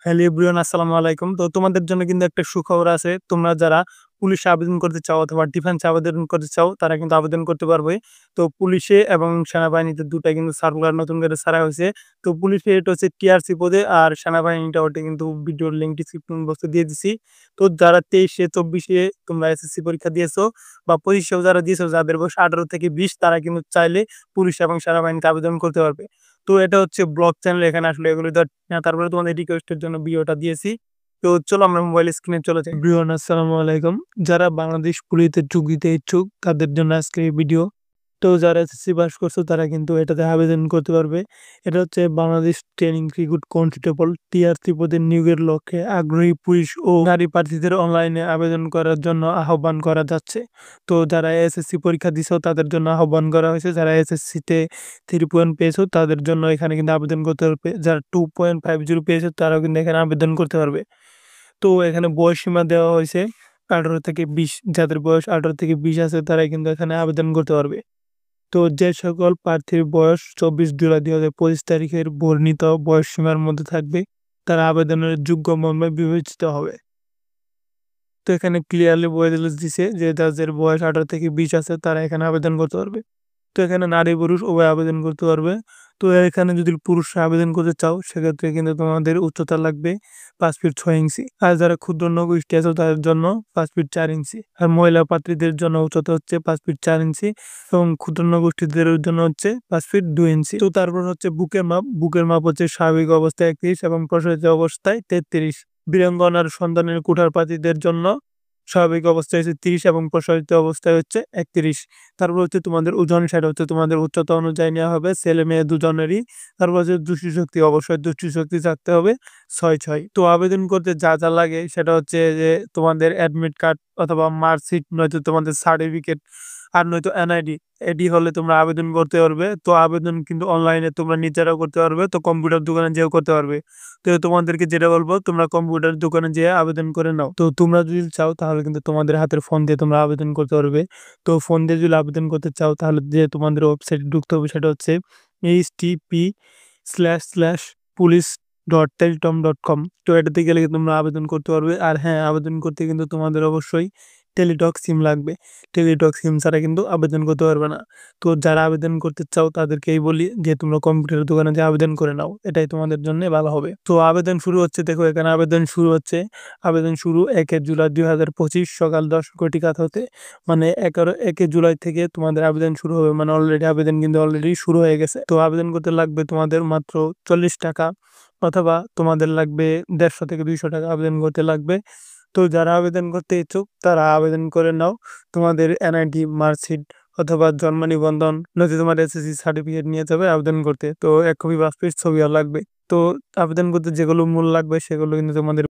Hello everyone আসসালামু আলাইকুম। তো তোমাদের জন্য কিন্তু একটা সুখবর আছে। তোমরা যারা পুলিশে আবেদন করতে চাও অথবা ডিফেন্সে আবেদন করতে চাও তারা কিন্তু আবেদন করতে পারবে। তো পুলিশে এবং সেনাবাহিনীতে ২ টাই কিন্তু সার্কুলার নতুন করে ছাড়া হইছে। তো পুলিশে এটা হচ্ছে টিআরসি পদে আর সেনাবাহিনীটা ওটা কিন্তু ভিডিওর লিঙ্ক ডিসক্রিপশন বক্সে দিয়ে দিছি। তো যারা ২৩ এ ২৪ এ তোমরা এসএসসি পরীক্ষা দিয়েছো বা ২৫ এও যারা দিয়েছো যাদের বয়স ১৮ থেকে ২০ তারা কিন্তু চাইলে পুলিশ এবং সেনাবাহিনীতে আবেদন করতে পারবে। তো এটা হচ্ছে ব্লগ চ্যানেল এখানে আসলে এগুলো তারপরে তোমাদের রিকোয়েস্টের জন্য ভিডিওটা দিয়েছি। তো চলো আমরা মোবাইল স্ক্রিনে চলে যাই। এভরিওয়ান আসসালামু আলাইকুম। যারা বাংলাদেশ পুলিশের যোগ দিতে ইচ্ছুক তাদের জন্য আজকের এই ভিডিও। তো যারা এসএসসি পাস করছো তারা কিন্তু এটাতে আবেদন করতে পারবে। এটা হচ্ছে Bangladesh training recruit constable TRC পদের নিয়োগের লক্ষ্যে আগ্রহী পুলিশ ও নারী প্রার্থীদের অনলাইনে আবেদন করার জন্য আহ্বান করা যাচ্ছে। তো যারা এসএসসি পরীক্ষা দিছো তাদের জন্য আহ্বান করা হয়েছে। যারা এসএসসিতে 3 পয়েন্ট পেয়েছো তাদের জন্য এখানে কিন্তু আবেদন করতে পারবে। যারা 2.50 পেয়েছো তারাও কিন্তু এখানে আবেদন করতে পারবে। তো এখানে বয়সসীমা দেওয়া হয়েছে ১৮ থেকে ২০, যাদের বয়স ১৮ থেকে ২০ আছে তারাই কিন্তু এখানে আবেদন করতে পারবে। তো যে সকল প্রার্থীর বয়স ২৪ জুলাই ২০২৫ তারিখের বর্ণিত বয়সসীমার মধ্যে থাকবে তারা আবেদনের যোগ্য মর্মে বিবেচিত হবে। তো এখানে ক্লিয়ারলি বলে দিছে যে যাদের বয়স ১৮ থেকে ২০ আছে তারা এখানে আবেদন করতে পারবে। তো এখানে নারী-পুরুষ উভয় আবেদন করতে পারবে। তো এখানে যদি পুরুষরা আবেদন করতে চাও সেক্ষেত্রে কিন্তু তোমাদের উচ্চতা লাগবে ৫ ফিট ৬ ইঞ্চি। আর যারা ক্ষুদ্র নগোষ্ঠী আছে তাদের জন্য ৫ ফিট ৪ ইঞ্চি। আর মহিলা প্রার্থীদের জন্য উচ্চতা হচ্ছে ৫ ফিট ৪ ইঞ্চি এবং ক্ষুদ্র নগোষ্ঠীদের জন্য হচ্ছে ৫ ফিট ২ ইঞ্চি। তো তারপর হচ্ছে বুকের মাপ। বুকের মাপ হচ্ছে স্বাভাবিক অবস্থায় ৩১ এবং প্রসারিত অবস্থায় ৩৩। বীরাঙ্গনার সন্তানের কুঠার প্রার্থীদের জন্য স্বাভাবিক অবস্থায় হচ্ছে ৩০ এবং প্রসারিত অবস্থায় হচ্ছে ৩১। তারপর হচ্ছে তোমাদের ওজন, সেটা হচ্ছে তোমাদের উচ্চতা অনুযায়ী নেওয়া হবে ছেলে-মেয়ে দুজনেরই। তারপর হচ্ছে দৃষ্টিশক্তি, অবশ্যই দৃষ্টিশক্তি থাকতে হবে ৬/৬। তো আবেদন করতে যা লাগে সেটা হচ্ছে যে তোমাদের অ্যাডমিট কার্ড অথবা মার্কশিট নয়তো তোমাদের সার্টিফিকেট আর নয়তো এনআইডি। এটি হলে তোমরা আবেদন করতে পারবে। তো আবেদন কিন্তু অনলাইনে তোমরা নিজেরাও করতে পারবে। তো কম্পিউটার দোকানে যেয়েও করতে পারবে। তো তোমাদেরকে যেটা বলব তোমরা কম্পিউটার দোকানে যেয়ে আবেদন করে নাও। তো তোমরা যদি চাও তাহলে কিন্তু তোমাদের হাতের ফোন দিয়ে তোমরা আবেদন করতে পারবে। তো ফোন দিয়ে যদি আবেদন করতে চাও তাহলে যে তোমাদের ওয়েবসাইটে ঢুকতে হবে সেটা হচ্ছে http://police.teletom.com। তো এটাতে গেলে তোমরা আবেদন করতে পারবে। আর হ্যাঁ, আবেদন করতে কিন্তু তোমাদের অবশ্যই টেলিটক সিম লাগবে। টেলিটক সিম ছাড়া কিন্তু আবেদন করতে পারবে না। তো যারা আবেদন করতে চাও তাদেরকেই বলি যে তোমরা কম্পিউটারের দোকানে যেয়ে আবেদন করে নাও। এটাই তোমাদের জন্যে ভালো হবে। তো আবেদন শুরু হচ্ছে, দেখো এখানে আবেদন শুরু হচ্ছে। আবেদন শুরু ১ জুলাই ২০২৫ সকাল ১০:০০ হতে। মানে ১ জুলাই থেকে তোমাদের আবেদন শুরু হবে। মানে অলরেডি আবেদন কিন্তু অলরেডি শুরু হয়ে গেছে। তো আবেদন করতে লাগবে তোমাদের মাত্র ৳৪০ অথবা তোমাদের লাগবে ৳১৫০ থেকে ৳২০০ আবেদন করতে লাগবে। তো যারা আবেদন করতে ইচ্ছুক তারা আবেদন করে নাও। তোমাদের এনআইডি, মার্কশিট অথবা জন্ম নিবন্ধন নয়তো তোমার এসএসসি সার্টিফিকেট নিয়ে যাবে আবেদন করতে। তো ১ কপি পাসপোর্ট ছবিও লাগবে। তো আবেদন করতে যেগুলো মূল লাগবে সেগুলো কিন্তু তোমাদের